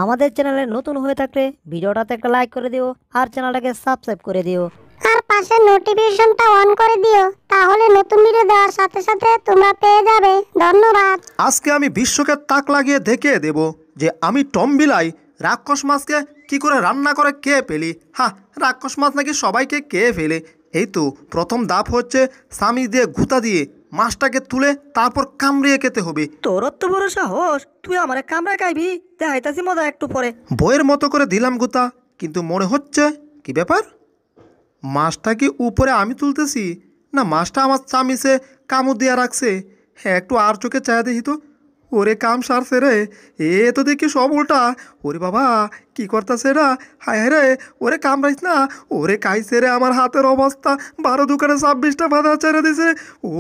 আমাদের চ্যানেলে নতুন হয়ে থাকলে ভিডিওটাতে একটা লাইক করে দিও আর চ্যানেলটাকে সাবস্ক্রাইব করে দিও আর পাশে নোটিফিকেশনটা অন করে দিও, তাহলে নতুন ভিডিও দেওয়ার সাথে সাথে তোমরা পেয়ে যাবে। ধন্যবাদ। আজকে আমি বিশ্বকে তাক লাগিয়ে দেখিয়ে দেব যে আমি টম বিলাই রাক্ষস মাছকে কি করে রান্না করে কে পেলি। হ্যাঁ, রাক্ষস মাছ নাকি সবাইকে কে ফেলে। এই তো প্রথম ধাপ হচ্ছে স্বামী দিয়ে ঘুতা দিয়ে মাছটাকে তুলে তারপর কামড়িয়ে খেতে হবে। তোর তো বড় সাহস, তুই আমার কামড়া খাইবি? দেখাইতাছি মজা একটু পরে। বইয়ের মতো করে দিলাম গুতা, কিন্তু মনে হচ্ছে কি ব্যাপার, মাছটা কি উপরে আমি তুলতেছি না মাছটা আমার চামিচে কামড় দিয়া রাখছে। হ্যাঁ, একটু আর চোখে চায় দেখি তো। ওরে কাম সারছে রে, এ তো দেখি সব উল্টা। ওরে বাবা কি করতেছে রা, হায় হায় রে, ওরে কামড়াইস না, ওরে কাইছে রে। আমার হাতের অবস্থা 12 দোকানে 26টা বাধা ছেড়ে দিছে।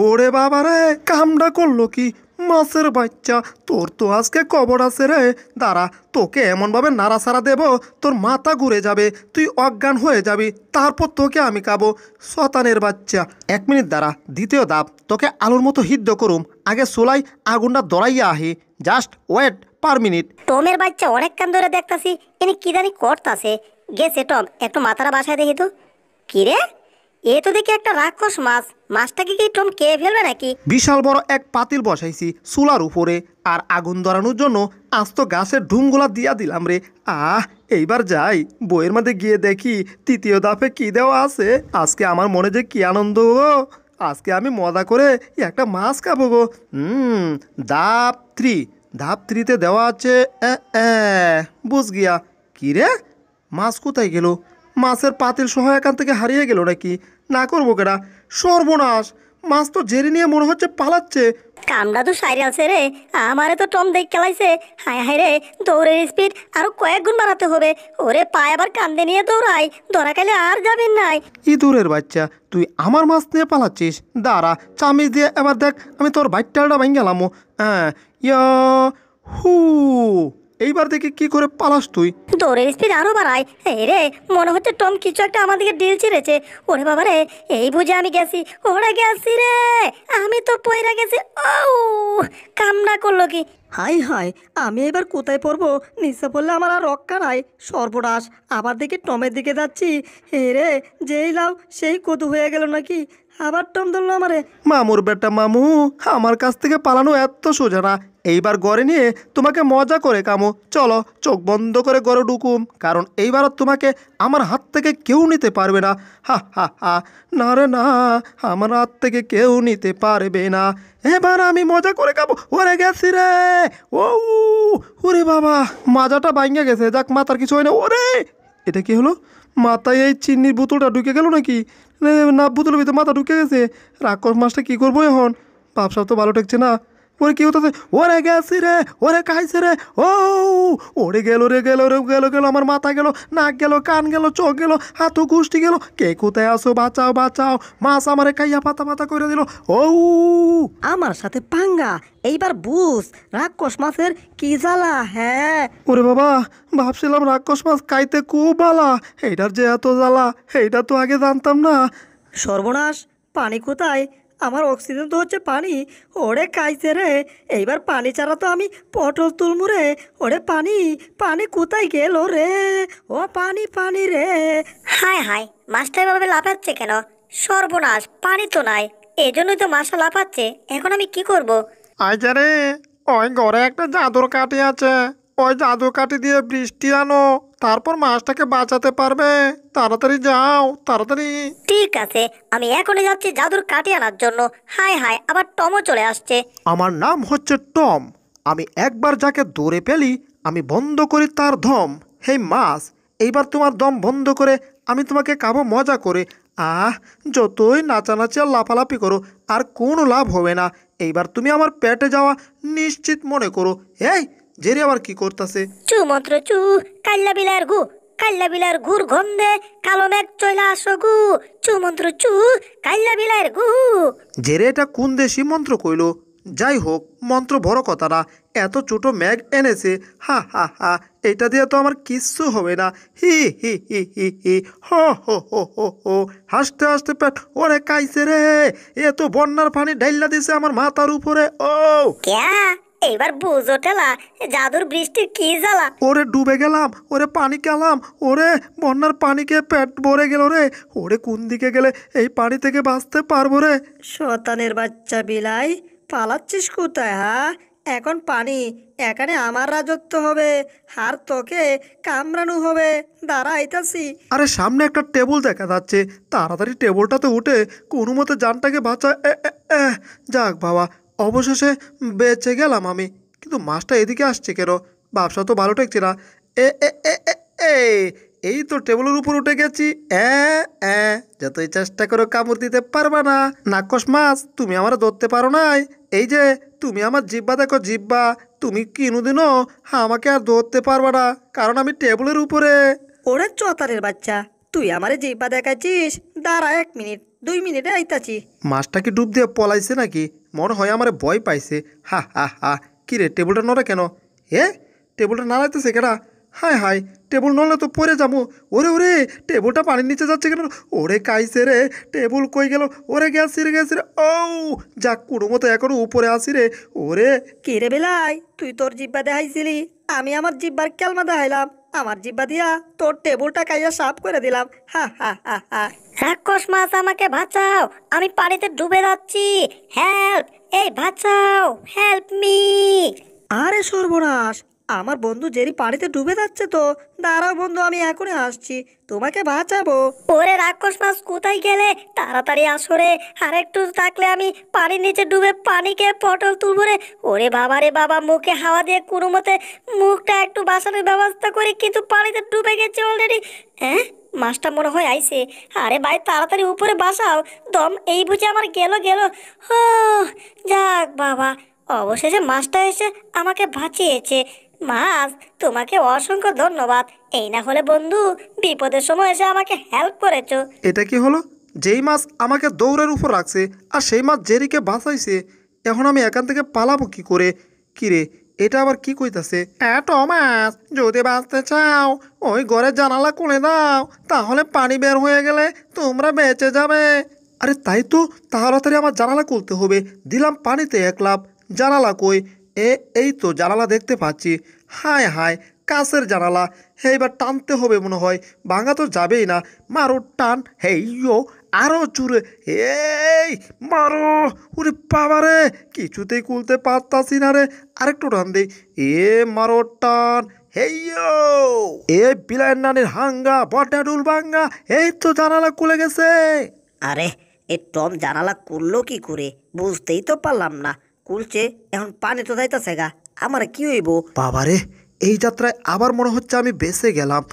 ওরে বাবা রে, কামড়া করলো কি মাছের বাচ্চা, তোর তো আজকে কবর আছে রে। দাঁড়া, তোকে এমনভাবে নাড়াচাড়া দেব তোর মাথা ঘুরে যাবে, তুই অজ্ঞান হয়ে যাবি, তারপর তোকে আমি খাবো। শতানের বাচ্চা, 1 মিনিট দাঁড়া, দ্বিতীয় ধাপ তোকে আলুর মতো সিদ্ধ করুম। আগে চুলাই আগুনটা ধরাইয়া আহি, জাস্ট ওয়েট পার মিনিট। টমের বাচ্চা অনেকক্ষণ ধরে দেখতাছি এনে কি জানি করতাছে। গেছে টম, একটু মাথাটা বাসায় দেখি তো। কি রে, এ তো দেখি একটা রাক্ষস মাছ। মাছটাকে কি টম কে ফেলবে নাকি? বিশাল বড় এক পাতিল বসাইছি চুলার উপরে, আর আগুন ধরানোর জন্য আস্ত গাছের ঢুমগুলা দিয়া দিলাম রে। এইবার যাই বইয়ের মধ্যে গিয়ে দেখি তৃতীয় ধাপে কি দেওয়া আছে। আজকে আমার মনে যে কি আনন্দ গো, আজকে আমি মজা করে একটা মাছ খাবো গো। ধাপ 3, ধাপ 3তে দেওয়া আছে বুঝ গিয়া। কি রে, মাছ কোথায় গেল? মাছের পাতিল সহ এখান থেকে হারিয়ে গেল নাকি? না করবো কেডা, সর্বনাশ, মাছ তো জেরি নিয়ে মনে হচ্ছে পালাচ্ছে। কামড়া তো সাইরে আছে রে, আমারে তো টম দেখ খেলাইছে। হায় হায় রে, দৌড়ের স্পিড আরো কয়েক গুণ বাড়াতে হবে। ওরে পায়ে আবার কান্দে নিয়ে দৌড়াই, ধরা খাইলে আর যাবেন নাই। ইঁদুরের বাচ্চা, তুই আমার মাছ নিয়ে পালাচ্ছিস? দাঁড়া, চামিচ দিয়ে এবার দেখ আমি তোর বাইকটাটা ভাঙ গেলাম। ইয়া হু, এইবার দেখি কি করে পালাস তুই। দৌড়ের স্পিড আরো বাড়াই। এই রে, মনে হচ্ছে টম কিছু একটা আমাদেরকে ডিল ছিঁড়েছে। ওরে বাবা রে, এই বুঝে আমি গেছি, ওরে গেছি রে, আমি তো পয়রা গেছি। ও কামড়া করলো কি? হাই হাই, আমি এবার কোথায় পড়বো? নিচে পড়লে আমার আর রক্ষা নাই। সর্বনাশ, আবার দেখি টমের দিকে যাচ্ছি। হে রে, যেই লাও সেই কদু হয়ে গেল নাকি? আবার টম ধরলো আমারে। মামুর বেটা মামু, আমার কাছ থেকে পালানো এত সোজা না। এইবার গড়ে নিয়ে তোমাকে মজা করে কামো। চলো চোখ বন্ধ করে গড়ে ঢুকুম, কারণ এইবার তোমাকে আমার হাত থেকে কেউ নিতে পারবে না। হা হা হা, না রে না, আমার হাত থেকে কেউ নিতে পারবে না। এবার আমি মজা করে খাবো। ওরে গেছি রে, ও ওরে বাবা, মাজাটা ভাঙে গেছে। যাক, মাথার কিছু হয় না। ওরে, এটা কি হলো? মাথায় এই চিনির বোতলটা ঢুকে গেল নাকি? না, বোতলের ভিতরে মাথা ঢুকে গেছে। রাক্ষস মাছটা কী করবো এখন? ভাবসাব তো ভালো ঠেকছে না। ওরে কি হতেছে? ওরে গেছি রে, ওরে খাইছে রে। ও ওরে গেল রে, গেল রে, গেল গেল, আমার মাথা গেল, নাক গেল, কান গেল, চোখ গেল, হাতও গোষ্ঠী গেল। কে কোথায় আসো? বাঁচাও বাঁচাও, মাছ আমারে খাইয়া পাতা পাতা করে দিল। ও আমার সাথে পাঙ্গা, এইবার বুঝ রাক্ষস মাছের কি জ্বালা। হ্যাঁ, ওরে বাবা, ভাবছিলাম রাক্ষস মাছ খাইতে খুব ভালা, এইটার যে এত জ্বালা এইটা তো আগে জানতাম না। সর্বনাশ, পানি কোথায়? আমার অক্সিজেন তো হচ্ছে পানি। ওরে কাইছে রে, এইবার পানি ছাড়া তো আমি পটল তুলমু রে। ওরে পানি, পানি কোথায় গেল রে? ও পানি, পানি রে। হায় হায়, মাছটা এভাবে লাফাচ্ছে কেন? সর্বনাশ, পানি তো নাই, এই জন্যই তো মাছটা লাফাচ্ছে। এখন আমি কি করব? আইজারে, ওই ঘরে একটা জাদুর কাঠি আছে, ওই জাদুর কাঠি দিয়ে বৃষ্টি আনো, তারপর মাছটাকে বাঁচাতে পারবে। তাড়াতাড়ি যাও, তাড়াতাড়ি। ঠিক আছে, আমি এখনই যাচ্ছি জাদুর কাঠি আনার জন্য। হায় হায়, আবার টমও চলে আসছে। আমার নাম হচ্ছে টম। আমি একবার যাকে ধরে ফেলি আমি বন্ধ করি তার দম। হে মাছ, এইবার তোমার দম বন্ধ করে আমি তোমাকে খাবো মজা করে। যতই নাচানাচি আর লাফালাফি করো আর কোনো লাভ হবে না। এইবার তুমি আমার পেটে যাওয়া নিশ্চিত মনে করো। এই জেরি আবার কি করতেছে? চু মন্ত্র চু, কাল্লা বিলার গু, কাল্লা বিলার ঘুর গন্ধে কালো মেঘ চইলা আসো গু। চু মন্ত্র চু, কাল্লা বিলার গু। জেরে এটা কোন দেশি মন্ত্র কইলো? যাই হোক, মন্ত্র বড় কথা না, এত ছোট ম্যাগ এনেছে। হা হা হা, এটা দিয়ে তো আমার কিচ্ছু হবে না। হি হি হি হি হি, হো হো হো হো হো, হাসতে হাসতে পেট ওরে কাইছে রে। এ তো বন্যার পানি ঢাইলা দিছে আমার মাথার উপরে। ও ক্যা এইবার বুঝো ঠেলা জাদুর বৃষ্টির কি জ্বালা। ওরে ডুবে গেলাম, ওরে পানি খেলাম, ওরে বন্যার পানিকে পেট ভরে গেল রে। ওরে কোন দিকে গেলে এই পানি থেকে বাঁচতে পারবো রে? শতানের বাচ্চা বিলাই, পালাচ্ছিস কোথায়? হ্যাঁ, এখন পানি, এখানে আমার রাজত্ব হবে, আর তোকে কামড়ানো হবে। দাঁড়া আইতাছি। আরে সামনে একটা টেবিল দেখা যাচ্ছে, তাড়াতাড়ি টেবিলটাতে উঠে কোনো মতে জানটাকে বাঁচা। যাক বাবা, অবশেষে বেঁচে গেলাম আমি। কিন্তু মাছটা এদিকে আসছে কেন? ব্যবসা তো ভালো ঠেকছে না। এ এ এ এ এ, এই তো টেবিলের উপর উঠে গেছি। যতই চেষ্টা করো কামড় দিতে পারবা না। নাকশ মাছ, তুমি আমার ধরতে পারো নাই। এই যে তুমি আমার জিব্বা দেখো, জিব্বা। তুমি কোনোদিনও আমাকে আর ধরতে পারবা না, কারণ আমি টেবিলের উপরে। ওরে চতারের বাচ্চা, তুই আমারে জিব্বা দেখাচ্ছিস? দাঁড়া 1 মিনিট, 2 মিনিটে আইতাছি। মাছটা কি ডুব দিয়ে পলাইছে নাকি? মনে হয় আমার ভয় পাইছে। হা হা হা, কি রে, টেবিলটা নড়ে কেন? টেবিলটা নাড়াইতেছে কেনা? হায় হায়, টেবিল নড়লে তো পড়ে যাবো। ওরে ওরে, টেবিলটা পানির নিচে যাচ্ছে কেন? ওরে কাইছে রে, টেবিল কই গেল? ওরে গেছি রে, গেছি রে। ও যাক, কোনো মতো এখনো উপরে আসি রে। ওরে কি রে বেলাই, তুই তোর জিব্বা দেখাইছিলি, আমি আমার জিব্বার কেলমা দেখাইলাম। আমার জিব্বা দিয়া তোর টেবিলটা কাইয়া সাফ করে দিলাম। হা হা হা হা। রাক্ষস মাছ আমাকে বাঁচাও, আমি পানিতে ডুবে যাচ্ছি। হেল্প, এই বাঁচাও, হেল্প মি। আরে সর্বনাশ, আমার বন্ধু জেরি পানিতে ডুবে যাচ্ছে তো। দাঁড়াও বন্ধু, আমি এখনই আসছি, তোমাকে বাঁচাবো। ওরে রাক্ষস মাছ কোথায় গেলে? তাড়াতাড়ি আসো রে, আর একটু থাকলে আমি পানির নিচে ডুবে পানিকে পটল তুলবো রে। ওরে বাবা রে বাবা, মুখে হাওয়া দিয়ে কোনো মতে মুখটা একটু বাঁচানোর ব্যবস্থা করি, কিন্তু পানিতে ডুবে গেছে অলরেডি। হ্যাঁ, মাছটা মনে হয় আইছে। আরে ভাই তাড়াতাড়ি উপরে বাসাও, দম এই বুঝে আমার গেল গেল। ও যাক বাবা, অবশেষে মাছটা এসে আমাকে বাঁচিয়েছে। মাছ, তোমাকে অসংখ্য ধন্যবাদ। এই না হলে বন্ধু বিপদের সময় এসে আমাকে হেল্প করেছো। এটা কি হলো? যেই মাছ আমাকে দৌড়ের উপর রাখছে, আর সেই মাছ জেরিকে বাঁচাইছে, এখন আমি এখান থেকে পালাবো কি করে? কি রে, এটা আবার কি কইতাছে? মাছ, যদি বাঁচতে চাও ওই ঘরের জানালা খুলে দাও, তাহলে পানি বের হয়ে গেলে তোমরা বেঁচে যাবে। আরে তাই তো, তাড়াতাড়ি আমার জানালা খুলতে হবে। দিলাম পানিতে 1 লাফ, জানালা কই? এই তো জানালা দেখতে পাচ্ছি। হায় হায়, কাছের জানালা। এইবার টানতে হবে মনে হয়, ভাঙা তো যাবেই না। মারো টান, হেইয়ো, আরো জুড়ে, এই মারো। ওরে বাবারে, কিছুতেই খুলতে পারতাছি না রে। আরেকটু টান দে। মারো টান, হেইয়ো। বিলাইয়ের নানির হাঙ্গা বটা ডুল ভাঙ্গা। এই তো জানালা খুলে গেছে। আরে, এ টম জানালা খুললো কি করে? বুঝতেই তো পারলাম না। খুলছে, এখন পানি তো যাইতাছে গা, আমার কি হইব? বাবারে, এই যাত্রায় আবার মনে হচ্ছে আমি বেঁচে গেলাম।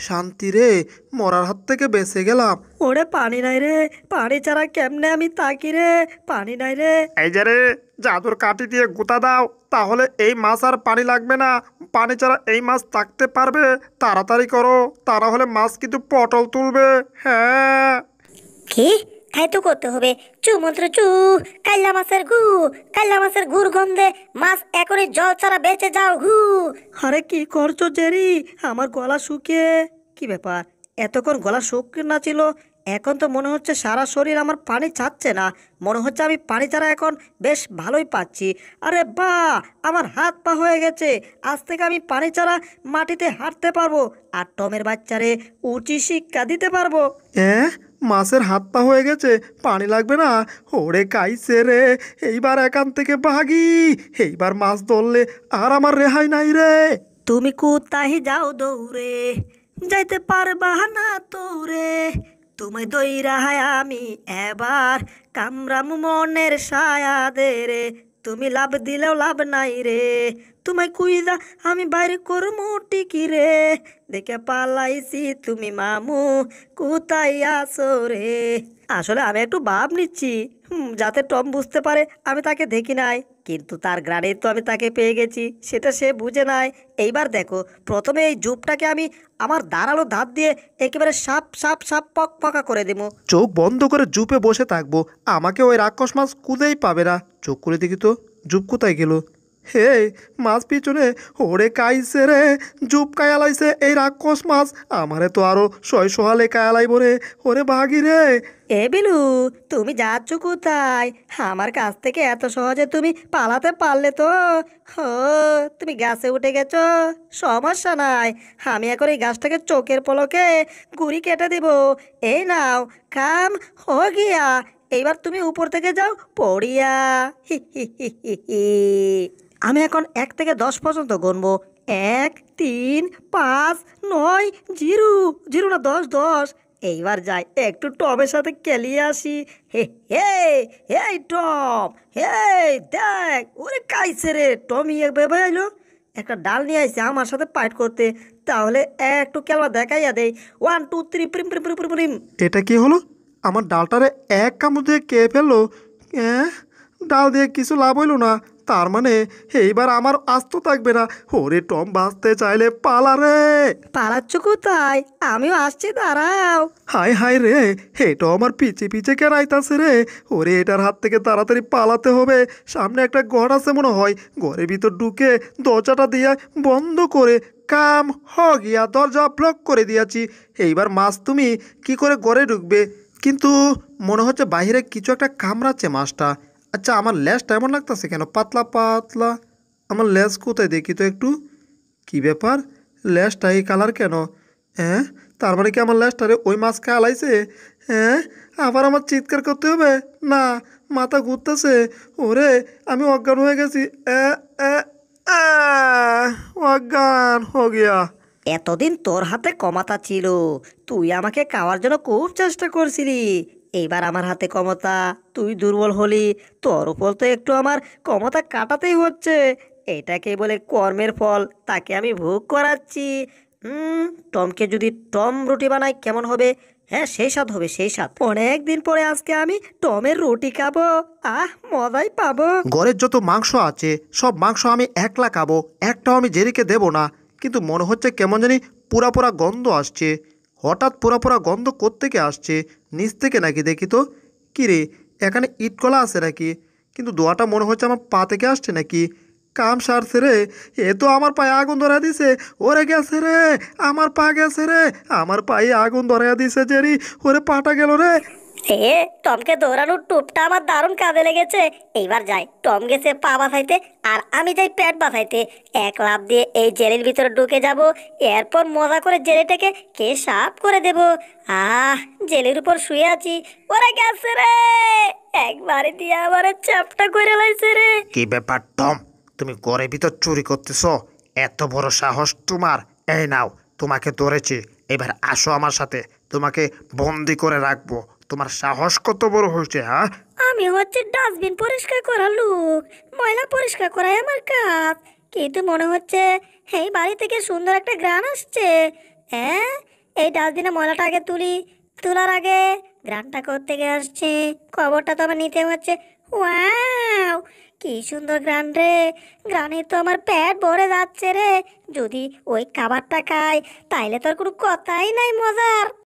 শান্তি রে, মরার হাত থেকে বেঁচে গেলাম। ওরে পানি নাই রে, পানি ছাড়া কেমনে আমি তাকি রে? পানি নাই রে। এই যে রে, জাদুর কাঠি দিয়ে গুঁতা দাও, তাহলে এই মাছ আর পানি লাগবে না। পানি ছাড়া এই মাছ থাকতে পারবে। তাড়াতাড়ি করো, তা না হলে মাছ কিন্তু পটল তুলবে। হ্যাঁ। কি? তাই তো করতে হবে। চু মন্ত্র চু, কাল্লা মাছের গু, কাল্লা মাছের গুর গন্ধে মাছ এখনই জল ছাড়া বেঁচে যাও ঘু। আরে কি করছো জেরি? আমার গলা শুকিয়ে, কি ব্যাপার? এতক্ষণ গলা শুকিয়ে না ছিল, এখন তো মনে হচ্ছে সারা শরীর আমার পানি ছাড়ছে না। মনে হচ্ছে আমি পানি ছাড়া এখন বেশ ভালোই পাচ্ছি। আরে বাহ, আমার হাত পা হয়ে গেছে। আজ থেকে আমি পানি ছাড়া মাটিতে হাঁটতে পারবো, আর টমের বাচ্চারে উঁচি শিক্ষা দিতে পারবো। মাছের হাত পা হয়ে গেছে, পানি লাগবে না। ওরে কাইছে রে, এইবার এখান থেকে ভাগি। এইবার মাছ ধরলে আর আমার রেহাই নাই রে। তুমি কোথায় যাও দৌড়ে, যাইতে পারবা না তোরে। তোমায় দইরা আমি এবার কামরামু মনের সায়া দে রে। তুমি লাভ দিলেও লাভ নাই রে, তোমায় কুইদা আমি বাইরে করমু টিকি রে। দেখে পালাইছি তুমি মামু, কোথায় আসো রে? আসলে আমি একটু ভাব নিচ্ছি, যাতে টম বুঝতে পারে আমি তাকে দেখি নাই, কিন্তু তার গ্রাডেই তো আমি তাকে পেয়ে গেছি, সেটা সে বুঝে নাই। এইবার দেখো, প্রথমে এই জুপটাকে আমি আমার ধারালো দাঁত দিয়ে একেবারে সাপ সাপ সাপ পক পকা করে দেবো। চোখ বন্ধ করে জুপে বসে থাকবো, আমাকে ওই রাক্ষস মাছ কুদেই পাবে না। চোখ করে দেখি তো, জুপ কোথায় গেল? হে মাছ পিছনে ওরে কাইছে রে, জুপ কায়ালাইছে এই রাক্ষস মাছ, আমারে তো আরো শয় সোহালে কায়ালাইব রে, ওরে ভাগি রে। এ বিলু, তুমি যাচ্ছ কোথায়? আমার কাছ থেকে এত সহজে তুমি পালাতে পারলে তো? হো, তুমি গাছে উঠে গেছো, সমস্যা নাই। আমি এখন এই গাছটাকে চোখের পলকে গুড়ি কেটে দিব। এই নাও, কাম হো গিয়া। এইবার তুমি উপর থেকে যাও পড়িয়া। হি হি হি হি হি। আমি এখন 1 থেকে 10 পর্যন্ত গুনবো। 1, 3, 5, 9, 0, 0 না 10, 10। এইবার যাই, একটু টমের সাথে খেলিয়ে আসি। হে হে, এই টম, হেই দেখ, ওরে কাইছে রে। টমি এক ভেবে আইলো, একটা ডাল নিয়ে আইছে আমার সাথে ফাইট করতে। তাহলে একটু খেলা দেখাইয়া দেই। 1, 2, 3, prime prime prime prime prime. এটা কি হলো? আমার ডালটারে এক কামড় দিয়ে কে ফেললো? অ্যাঁ, ডাল দিয়ে কিছু লাভ হইলো না, তার মানে এইবার আমার আস্ত থাকবে না। ওরে টম, বাঁচতে চাইলে পালা রে। পালাচ্ছ কোথায়? আমিও আসছি, দাঁড়াও। হায় হায় রে, এটা আমার পিছে পিছে কেন আইতাছে রে? ওরে এটার হাত থেকে তাড়াতাড়ি পালাতে হবে। সামনে একটা ঘর আছে মনে হয়, ঘরের ভিতর ঢুকে দরজাটা দিয়ে বন্ধ করে কাম হ গিয়া, দরজা ব্লক করে দিয়েছি। এইবার মাছ তুমি কি করে ঘরে ঢুকবে? কিন্তু মনে হচ্ছে বাইরে কিছু একটা কামড়াচ্ছে মাছটা। আচ্ছা, আমার লেজটা এমন লাগতেছে কেন, পাতলা পাতলা? আমার লেজ কোথায় দেখি তো একটু। কি ব্যাপার, লেজটা এই কালার কেন? হ্যাঁ, তার মানে কি আমার লেজটারে ওই মাছ খালাইছে? হ্যাঁ, আবার আমার চিৎকার করতে হবে? না, মাথা ঘুরতেছে। ওরে, আমি অজ্ঞান হয়ে গেছি। এ, এ, অজ্ঞান হো গিয়া। এতদিন তোর হাতে ক্ষমতা ছিল, তুই আমাকে খাওয়ার জন্য খুব চেষ্টা করছিলি। এইবার আমার হাতে ক্ষমতা, তুই দুর্বল হলি। তোর উপর তো একটু আমার ক্ষমতা কাটাতেই হচ্ছে। এটাকে বলে কর্মের ফল, তাকে আমি ভোগ করাচ্ছি। টমকে যদি টম রুটি বানাই কেমন হবে? হ্যাঁ, সেই স্বাদ হবে, সেই স্বাদ। অনেক দিন পরে আজকে আমি টমের রুটি খাবো। মজাই পাবো। ঘরের যত মাংস আছে সব মাংস আমি একলা খাবো, একটাও আমি জেরিকে দেবো না। কিন্তু মনে হচ্ছে কেমন জানি পুরা পুরা গন্ধ আসছে। হঠাৎ পুরা পুরা গন্ধ কোত্থেকে আসছে? নিচ থেকে নাকি, দেখি তো। কী রে, এখানে ইটকলা আছে নাকি? কিন্তু দোয়াটা মনে হচ্ছে আমার পা থেকে আসছে নাকি? কাম সারছে রে, এ তো আমার পায়ে আগুন ধরা দিছে। ওরে গেছে রে, আমার পা গেছে রে, আমার পায়ে আগুন ধরা দিছে জেরি। ওরে পাটা গেল রে। টমকে দৌড়ানোর টুপটা আমার দারুণ কাজে লেগেছে। এইবার যাই, টম গেছে পা বাঁচাইতে আর আমি যাই পেট বাঁচাইতে। এক লাফ দিয়ে এই জেলের ভিতরে ঢুকে যাব, এরপর মজা করে জেলেটাকে কে সাফ করে দেব। জেলের উপর শুয়ে আছি, ওরা গেছে রে, একবারে দিয়ে আমার চাপটা করে লাইছে রে। কি ব্যাপার টম, তুমি ঘরের ভিতর চুরি করতেছ? এত বড় সাহস তোমার! এই নাও, তোমাকে ধরেছি, এবার আসো আমার সাথে, তোমাকে বন্দি করে রাখবো। তোমার সাহস কত বড় হয়েছে, হ্যাঁ? আমি হচ্ছে ডাস্টবিন পরিষ্কার করার লোক, ময়লা পরিষ্কার করাই আমার কাজ। কিন্তু মনে হচ্ছে এই বাড়ি থেকে সুন্দর একটা ঘ্রাণ আসছে। হ্যাঁ, এই ডাস্টবিনে ময়লাটা আগে তুলি, তোলার আগে ঘ্রাণটা কোত্থেকে আসছে, খবরটা তো আমার নিতে হচ্ছে। ওয়াও, কি সুন্দর ঘ্রাণ রে! ঘ্রাণে তো আমার পেট ভরে যাচ্ছে রে। যদি ওই খাবারটা খাই তাইলে তোর কোনো কথাই নাই মজার।